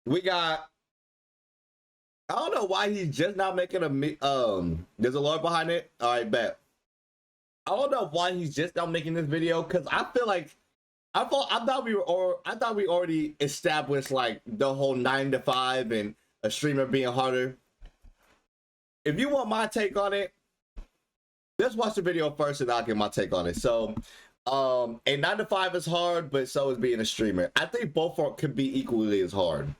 We got. I don't know why he's just not making there's a lore behind it. All right, bet. I don't know why he's just not making this video because I feel like I thought we already established like the whole 9 to 5 and a streamer being harder. If you want my take on it, let's watch the video first and I'll get my take on it. So a 9 to 5 is hard, but so is being a streamer. I think both could be equally as hard.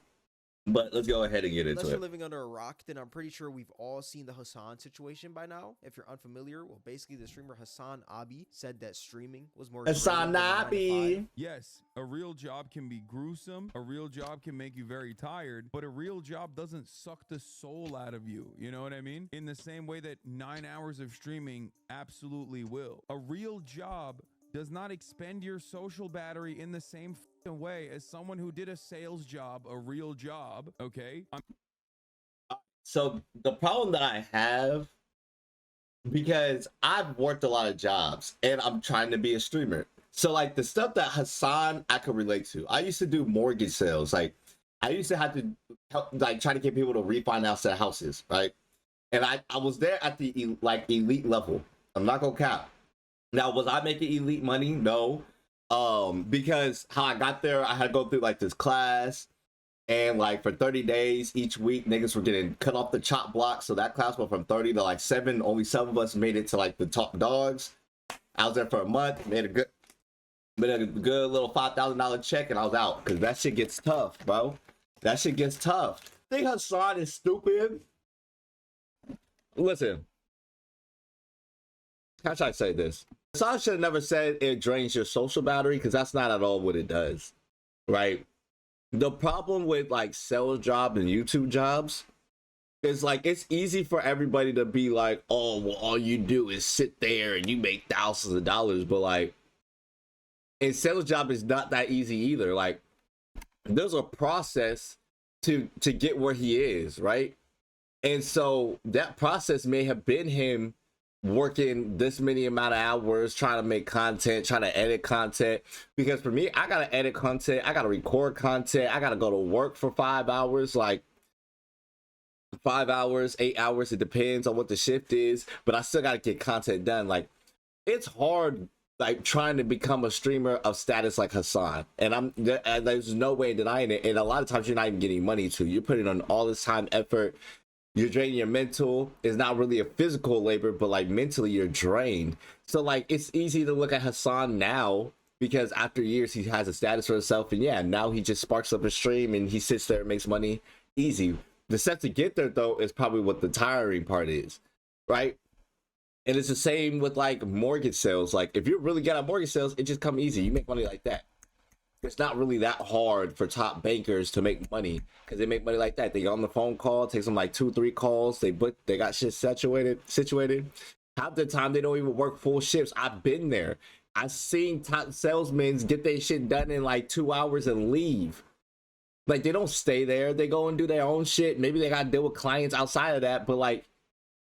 But let's go ahead and get into Unless it. you're living under a rock, then I'm pretty sure we've all seen the Hassan situation by now. If you're unfamiliar, well, basically the streamer Hassan Abi said that streaming was more Hassan Abi. Yes, a real job can be gruesome. A real job can make you very tired, but a real job doesn't suck the soul out of you. You know what I mean? In the same way that 9 hours of streaming absolutely will. A real job does not expend your social battery in the same way as someone who did a sales job, a real job. Okay. So the problem that I have, because I've worked a lot of jobs and I'm trying to be a streamer. So like the stuff that Hassan I could relate to. I used to do mortgage sales. Like I used to have to help, like try to get people to refinance their houses, right? And I was there at the elite level. I'm not gonna cap. Now, was I making elite money? No. Because how I got there, I had to go through like this class, and like for 30 days each week, niggas were getting cut off the chop block. So that class went from 30 to like 7. Only 7 of us made it to like the top dogs. I was there for a month, made a good little $5,000 check, and I was out because that shit gets tough, bro. That shit gets tough. Think Hassan is stupid? Listen. How should I say this? Hassan should have never said it drains your social battery because that's not at all what it does, right? The problem with like sales jobs and YouTube jobs is like it's easy for everybody to be like, oh, well, all you do is sit there and you make thousands of dollars, but like, a sales job is not that easy either. Like, there's a process to get where he is, right? And so that process may have been him working this many amount of hours trying to make content, trying to edit content. Because for me, I gotta edit content, I gotta record content, I gotta go to work for 5 hours, like 5 hours, 8 hours, it depends on what the shift is, but I still gotta get content done. Like it's hard, like trying to become a streamer of status like Hassan, and there's no way denying it. And a lot of times you're not even getting money to, you're putting on all this time, effort, you're draining your mental. It's not really a physical labor, but like mentally you're drained. So like it's easy to look at Hassan now because after years he has a status for himself, and yeah, now he just sparks up a stream and he sits there and makes money easy. The step to get there though is probably what the tiring part is, right? And it's the same with like mortgage sales. Like if you're really good at mortgage sales, it just come easy, you make money like that. It's not really that hard for top bankers to make money because they make money like that. They get on the phone call, takes them like 2-3 calls. They got shit situated. Half the time they don't even work full shifts. I've been there. I've seen top salesmen get their shit done in like 2 hours and leave. Like they don't stay there. They go and do their own shit. Maybe they got to deal with clients outside of that, but like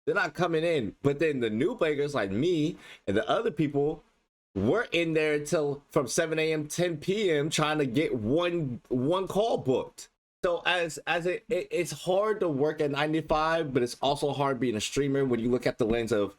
they're not coming in. But then the new bankers like me and the other people, we're in there till from 7 a.m. 10 p.m. trying to get one call booked. So it's hard to work at 95, but it's also hard being a streamer when you look at the lens of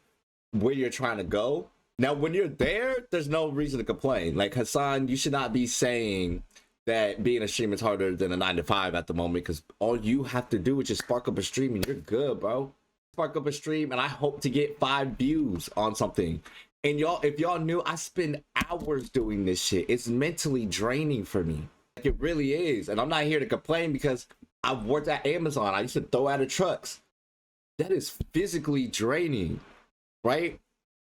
where you're trying to go. Now, when you're there, there's no reason to complain. Like Hassan, you should not be saying that being a streamer is harder than a 9 to 5 at the moment, because all you have to do is just spark up a stream and you're good, bro. Spark up a stream and I hope to get 5 views on something. And y'all, if y'all knew, I spend hours doing this shit. It's mentally draining for me. Like it really is. And I'm not here to complain because I've worked at Amazon. I used to throw out of trucks. That is physically draining, right?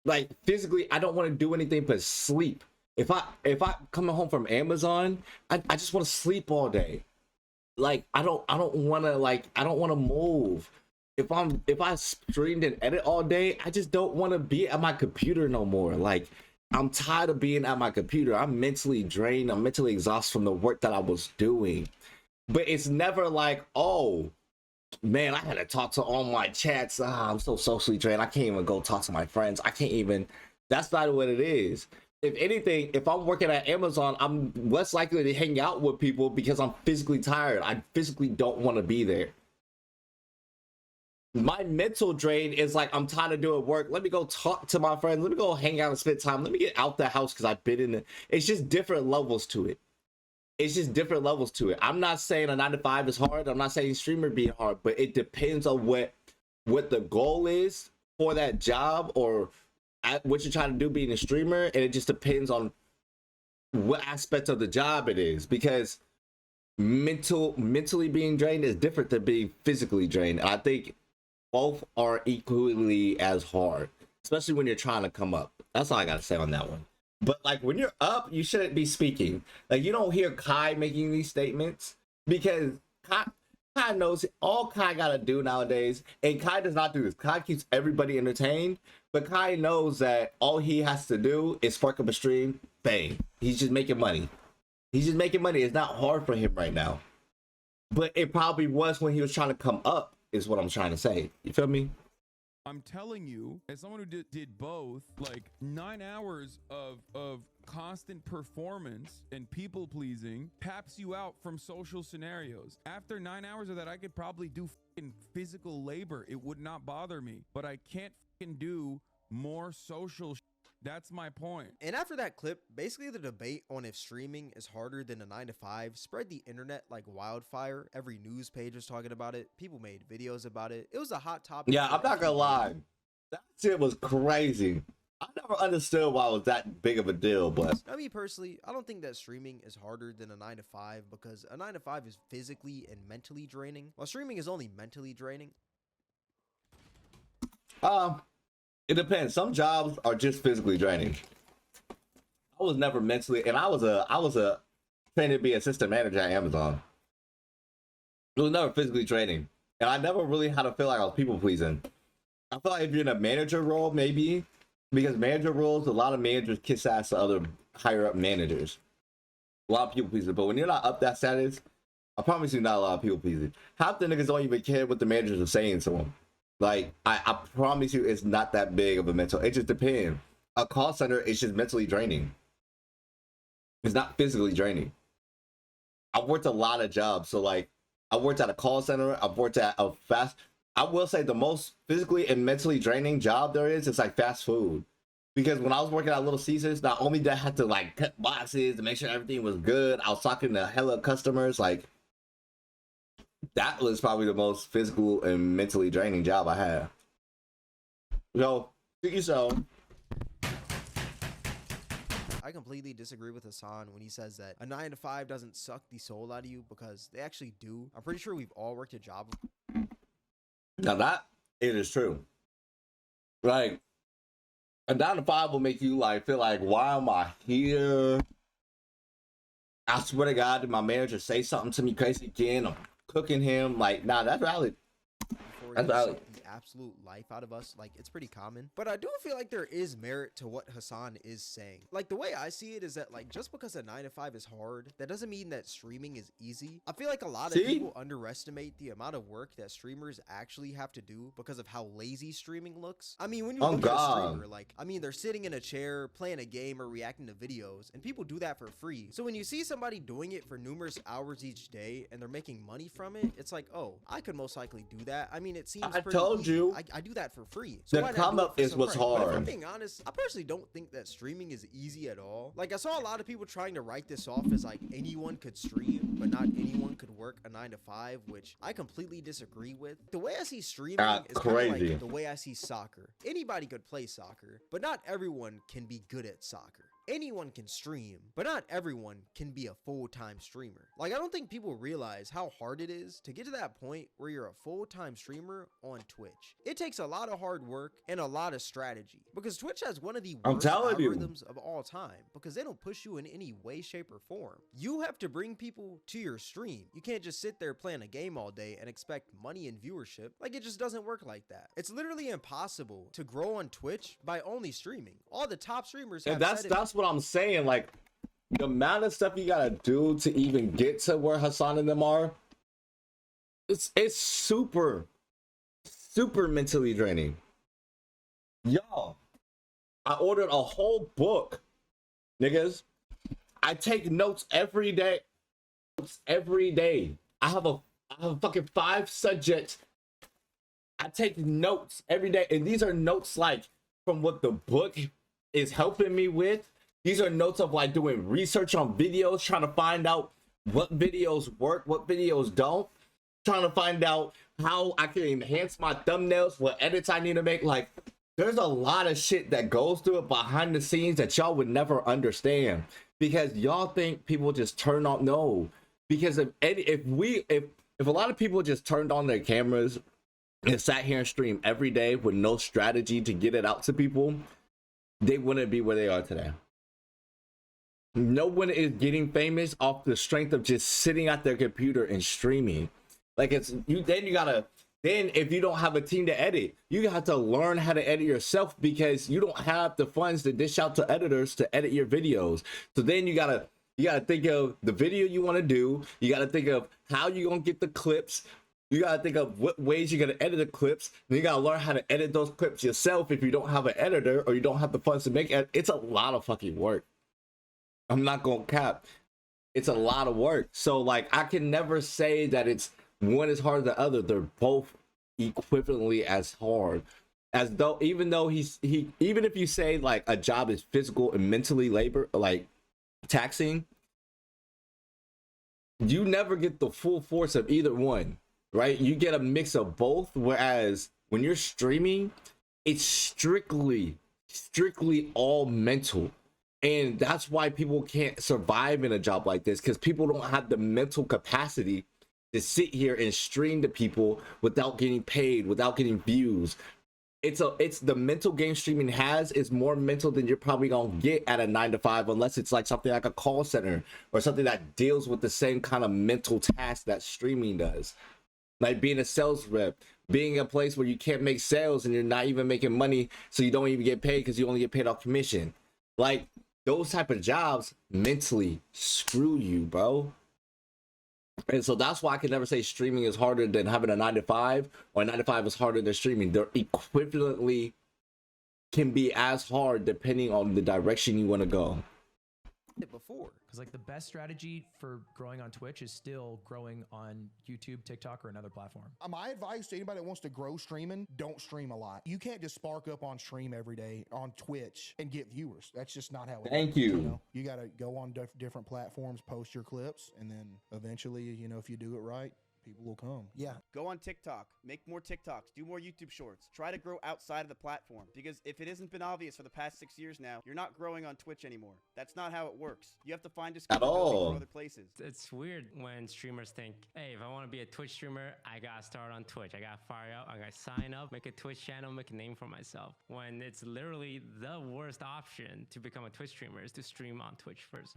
Like physically, I don't want to do anything but sleep. If I coming home from Amazon, I just want to sleep all day. Like I don't want to move. If I streamed and edit all day, I just don't want to be at my computer no more. Like I'm tired of being at my computer. I'm mentally drained. I'm mentally exhausted from the work that I was doing. But it's never like, oh man, I had to talk to all my chats. I'm so socially drained. I can't even go talk to my friends. I can't even. That's not what it is. if anything, if I'm working at Amazon, I'm less likely to hang out with people because I'm physically tired. I physically don't want to be there. My mental drain is like, I'm tired of doing work. Let me go talk to my friends. Let me go hang out and spend time. Let me get out the house because I've been in it. It's just different levels to it. It's just different levels to it. I'm not saying a 9 to 5 is hard. I'm not saying streamer being hard, but it depends on what the goal is for that job, or what you're trying to do being a streamer. And it just depends on what aspect of the job it is, because mentally being drained is different than being physically drained. And I think both are equally as hard, especially when you're trying to come up. That's all I gotta say on that one. But like, when you're up, you shouldn't be speaking. Like, you don't hear Kai making these statements, because Kai knows all Kai gotta do nowadays, and Kai does not do this. Kai keeps everybody entertained, but Kai knows that all he has to do is spark up a stream, bang. He's just making money. He's just making money. It's not hard for him right now, but it probably was when he was trying to come up, is what I'm trying to say. You feel me? I'm telling you, as someone who did both, like 9 hours of constant performance and people pleasing taps you out from social scenarios. After 9 hours of that, I could probably do physical labor. It would not bother me, but I can't do more social. That's my point. And after that clip, basically the debate on if streaming is harder than a 9 to 5 spread the internet like wildfire. Every news page was talking about it. People made videos about it. It was a hot topic. Yeah, I'm not gonna lie. That shit was crazy. I never understood why it was that big of a deal, but I mean, personally, I don't think that streaming is harder than a 9 to 5, because a 9 to 5 is physically and mentally draining, while streaming is only mentally draining. it depends. Some jobs are just physically draining. I was never mentally, and I was a trained to be assistant manager at Amazon. It was never physically draining, and I never really had to feel like I was people pleasing. I feel like if you're in a manager role, maybe, because manager roles, a lot of managers kiss ass to other higher up managers. A lot of people pleasing, but when you're not up that status, I promise you, not a lot of people pleasing. Half the niggas don't even care what the managers are saying to them. Like, I promise you, it's not that big of a mental. It just depends. A call center is just mentally draining. It's not physically draining. I've worked a lot of jobs, so like, I worked at a call center. I've worked at a fast. I will say the most physically and mentally draining job there is like fast food. Because when I was working at Little Caesars, not only did I have to like cut boxes to make sure everything was good, I was talking to hella customers. Like, that was probably the most physical and mentally draining job I had. So, I completely disagree with Hassan when he says that a 9 to 5 doesn't suck the soul out of you, because they actually do. I'm pretty sure we've all worked a job. Now that it is true. Like, a 9 to 5 will make you like feel like, why am I here? I swear to God, did my manager say something to me crazy again? I'm cooking him. Like, nah, that's valid. That's valid. The absolute life out of us, like, it's pretty common. But I do feel like there is merit to what Hassan is saying. Like, the way I see it is that, like, just because a 9 to 5 is hard, that doesn't mean that streaming is easy. I feel like a lot of people underestimate the amount of work that streamers actually have to do because of how lazy streaming looks. I mean, when you look at a streamer, like, I mean, they're sitting in a chair playing a game or reacting to videos, and people do that for free. So when you see somebody doing it for numerous hours each day and they're making money from it, it's like, oh, I could most likely do that. I mean, it seems I told easy. you. I do that for free. So the come up is what's hard. But if I'm being honest, I personally don't think that streaming is easy at all. Like, I saw a lot of people trying to write this off as like anyone could stream, but not anyone could work a 9 to 5, which I completely disagree with. The way I see streaming is kind of like the way I see soccer. Anybody could play soccer, but not everyone can be good at soccer. Anyone can stream, but not everyone can be a full-time streamer. Like, I don't think people realize how hard it is to get to that point where you're a full-time streamer on Twitch. It takes a lot of hard work and a lot of strategy, because Twitch has one of the worst algorithms of all time, because they don't push you in any way, shape, or form. You have to bring people to your stream. You can't just sit there playing a game all day and expect money and viewership. Like, it just doesn't work like that. It's literally impossible to grow on Twitch by only streaming. All the top streamers have said that's what I'm saying. Like, the amount of stuff you gotta do to even get to where Hassan and them are, it's super mentally draining. Y'all, I ordered a whole book niggas. I take notes every day. Every day. I have a fucking 5 subjects. I take notes every day, and these are notes like from what the book is helping me with. These are notes of like doing research on videos, trying to find out what videos work, what videos don't, trying to find out how I can enhance my thumbnails, what edits I need to make. Like, there's a lot of shit that goes through it behind the scenes that y'all would never understand, because y'all think people just turn on. No, because if a lot of people just turned on their cameras and sat here and streamed every day with no strategy to get it out to people, they wouldn't be where they are today. No one is getting famous off the strength of just sitting at their computer and streaming. Like, it's you. Then if you don't have a team to edit, you have to learn how to edit yourself, because you don't have the funds to dish out to editors to edit your videos. So then you gotta think of the video you want to do. You gotta think of how you gonna get the clips. You gotta think of what ways you're gonna edit the clips. Then you gotta learn how to edit those clips yourself if you don't have an editor or you don't have the funds to make it. It's a lot of fucking work. I'm not gonna cap. It's a lot of work. So like, I can never say that it's one is harder than the other. They're both equivalently as hard. As though even if you say like a job is physical and mentally labor like taxing, you never get the full force of either one, right? You get a mix of both. Whereas when you're streaming, it's strictly all mental. And that's why people can't survive in a job like this, because people don't have the mental capacity to sit here and stream to people without getting paid, without getting views. It's the mental game streaming has is more mental than you're probably gonna get at a 9 to 5, unless it's like something like a call center or something that deals with the same kind of mental task that streaming does. Like being a sales rep, being a place where you can't make sales and you're not even making money, so you don't even get paid because you only get paid off commission. Like, those type of jobs mentally screw you, bro. And so that's why I can never say streaming is harder than having a 9 to 5, or a 9 to 5 is harder than streaming. They're equivalently can be as hard depending on the direction you want to go. Before, because like the best strategy for growing on Twitch is still growing on YouTube, TikTok, or another platform. My advice to anybody that wants to grow streaming: don't stream a lot. You can't just spark up on stream every day on Twitch and get viewers. That's just not how it Thank works. you. You got to go on different platforms, post your clips, and then eventually, if you do it right, people will come. Yeah. Go on TikTok, make more TikToks, do more YouTube shorts, try to grow outside of the platform, because if it hasn't been obvious for the past 6 years now, you're not growing on Twitch anymore. That's not how it works. You have to find discoverability from other places. It's weird when streamers think, hey, if I want to be a Twitch streamer, I gotta start on Twitch. I gotta fire up, I gotta sign up, make a Twitch channel, make a name for myself. When it's literally the worst option to become a Twitch streamer is to stream on Twitch first.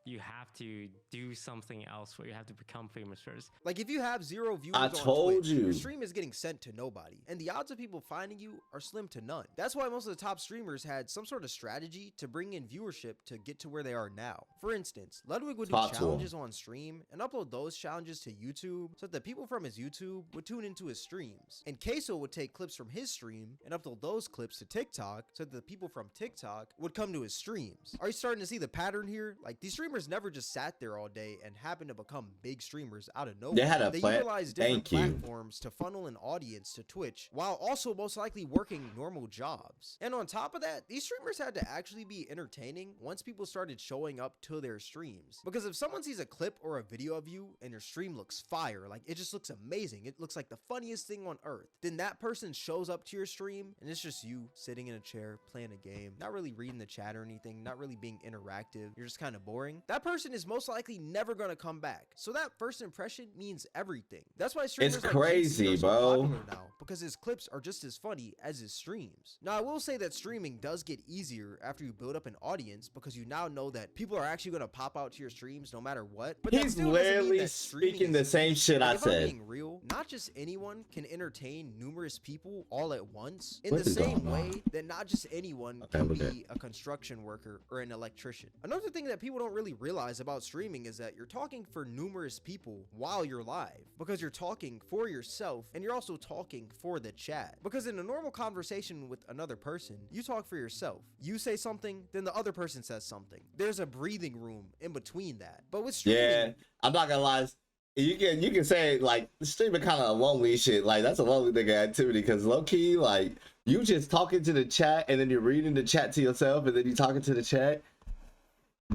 You have to do something else where you have to become famous first. like if you have 0 viewers I on told Twitch, you. your stream is getting sent to nobody, and the odds of people finding you are slim to none. That's why most of the top streamers had some sort of strategy to bring in viewership to get to where they are now. For instance, Ludwig would do Talk to him. challenges on stream and upload those challenges to YouTube so that people from his YouTube would tune into his streams. And Queso would take clips from his stream and upload those clips to TikTok so that the people from TikTok would come to his streams. Are you starting to see the pattern here? Like, these streamers never just sat there all day and happened to become big streamers out of nowhere. They had a plan. utilized different Thank you. platforms to funnel an audience to Twitch while also most likely working normal jobs. And on top of that, these streamers had to actually be entertaining once people started showing up to their streams. Because if someone sees a clip or a video of you and your stream looks fire, like it just looks amazing, it looks like the funniest thing on earth, then that person shows up to your stream and it's just you sitting in a chair playing a game, not really reading the chat or anything, not really being interactive, you're just kind of boring. That person is most likely never gonna come back. So that first impression means everything. That's why streamers It's like crazy, JC are so bro. popular now, because his clips are just as funny as his streams. Now, I will say that streaming does get easier after you build up an audience, because you now know that people are actually gonna pop out to your streams no matter what. But that He's still doesn't mean literally that streaming speaking is the same easy. shit Like, I if I'm said. being real, not just anyone can entertain numerous people all at once, in What the is same going on? way that not just anyone Okay, can we're good. be a construction worker or an electrician. Another thing that people don't really really realize about streaming is that you're talking for numerous people while you're live, because you're talking for yourself and you're also talking for the chat. Because in a normal conversation with another person, you talk for yourself. You say something, then the other person says something. There's a breathing room in between that. But with streaming, Yeah, I'm not gonna lie. You can say like streaming kind of a lonely shit. Like that's a lonely nigga activity because low key like you just talking to the chat and then you're reading the chat to yourself and then you talking to the chat.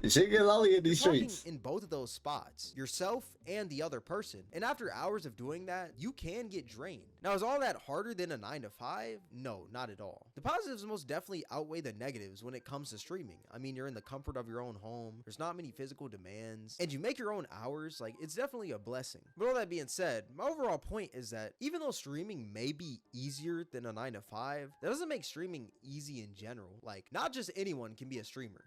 Shit get lonely in these streets. in both of those spots, yourself and the other person. And after hours of doing that, you can get drained. Now, is all that harder than a 9 to 5? No, not at all. The positives most definitely outweigh the negatives when it comes to streaming. I mean, you're in the comfort of your own home, there's not many physical demands, and you make your own hours. Like, it's definitely a blessing. But all that being said, my overall point is that even though streaming may be easier than a 9 to 5, that doesn't make streaming easy in general. Like, not just anyone can be a streamer.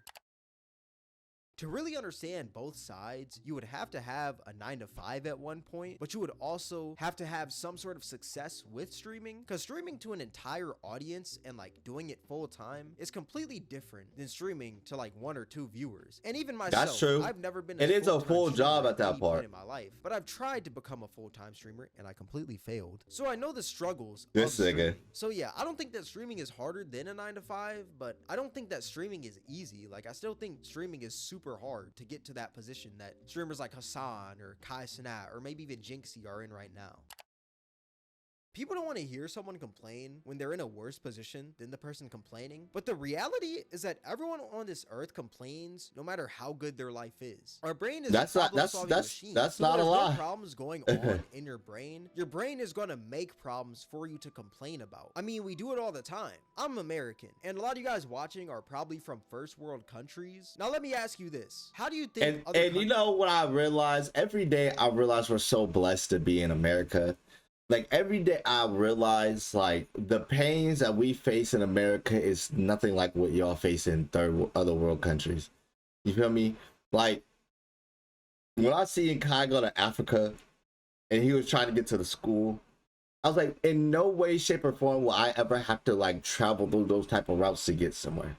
To really understand both sides, you would have to have a 9 to 5 at one point, but you would also have to have some sort of success with streaming, because streaming to an entire audience and like doing it full time is completely different than streaming to like 1 or 2 viewers. And even myself, That's true. I've never been It is a full-time full streamer job at that any point part in my life, but I've tried to become a full-time streamer and I completely failed. So I know the struggles This of nigga. streaming. So yeah, I don't think that streaming is harder than a 9 to 5, but I don't think that streaming is easy. Like, I still think streaming is super hard to get to that position that streamers like Hassan or Kai Cenat or maybe even Jinxie are in right now. People don't want to hear someone complain when they're in a worse position than the person complaining, but the reality is that everyone on this earth complains no matter how good their life is. Our brain is That's not that's machine. that's So not a when there's no lie. problems going on in your brain is going to make problems for you to complain about. I mean, we do it all the time. I'm American, and a lot of you guys watching are probably from first world countries. Now let me ask you this: how do you think And you know what I realize? Every day I realize we're so blessed to be in America. Like every day I realize like the pains that we face in America is nothing like what y'all face in other world countries. You feel me? Like when I see Kai go to Africa and he was trying to get to the school, I was like, in no way, shape, or form will I ever have to like travel through those type of routes to get somewhere.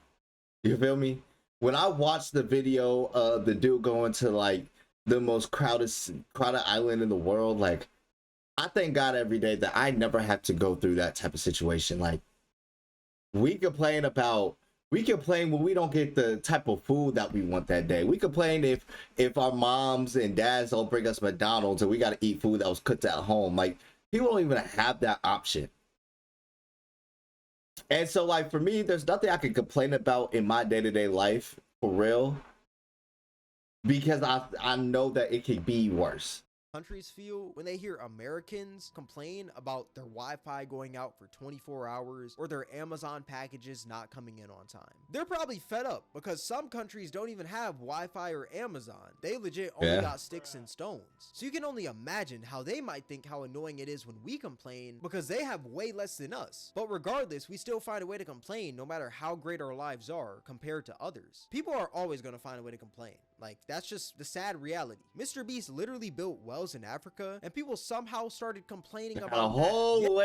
You feel me? When I watched the video of the dude going to like the most crowded island in the world, like I thank God every day that I never have to go through that type of situation. Like we complain when we don't get the type of food that we want that day. We complain if our moms and dads don't bring us McDonald's and we got to eat food that was cooked at home. Like people don't even have that option. And so like for me, there's nothing I can complain about in my day-to-day life for real, because I know that it could be worse. Countries feel when they hear Americans complain about their Wi-Fi going out for 24 hours or their Amazon packages not coming in on time. They're probably fed up because some countries don't even have Wi-Fi or Amazon. They legit only got sticks and stones. So you can only imagine how they might think how annoying it is when we complain because they have way less than us. But regardless, we still find a way to complain no matter how great our lives are compared to others. People are always going to find a way to complain. Like, that's just the sad reality. Mr. Beast literally built wells in Africa, and people somehow started complaining about a whole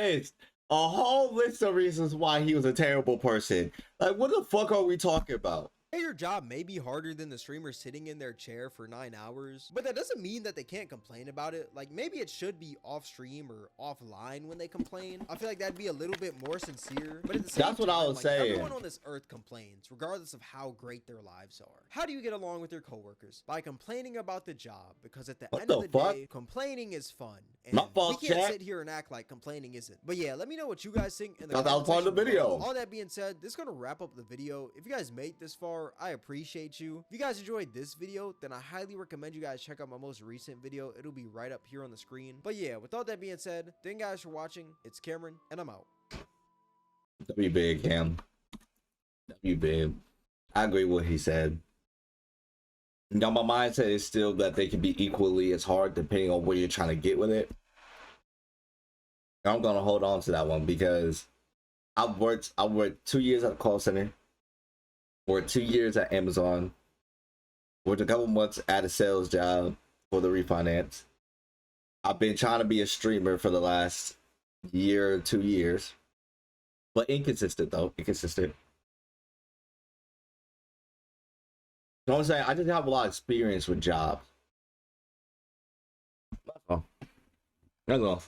list of reasons why he was a terrible person. Like, what the fuck are we talking about? Your job may be harder than the streamer sitting in their chair for 9 hours, but that doesn't mean that they can't complain about it. Like, maybe it should be off stream or offline when they complain. I feel like that'd be a little bit more sincere, but at the same That's what I was saying. Everyone on this earth complains, regardless of how great their lives are. How do you get along with your coworkers? By complaining about the job, because at the end of the day, complaining is fun. And My fault, we can't chat. sit here and act like complaining isn't. But yeah, let me know what you guys think in the That was part of the comment section below. video. All that being said, this is gonna wrap up the video. If you guys made this far, I appreciate you. If you guys enjoyed this video, then I highly recommend you guys check out my most recent video. It'll be right up here on the screen. But yeah, with all that being said, thank you guys for watching. It's Cameron, and I'm out. W big, Cam. W big. I agree with what he said. Now my mindset is still that they can be equally as hard depending on where you're trying to get with it. I'm gonna hold on to that one because I worked 2 years at a call center, worked 2 years at Amazon, worked a couple months at a sales job for the refinance. I've been trying to be a streamer for the last year or 2 years, but inconsistent though, inconsistent. So I'm saying I just have a lot of experience with jobs. That's all. That's all.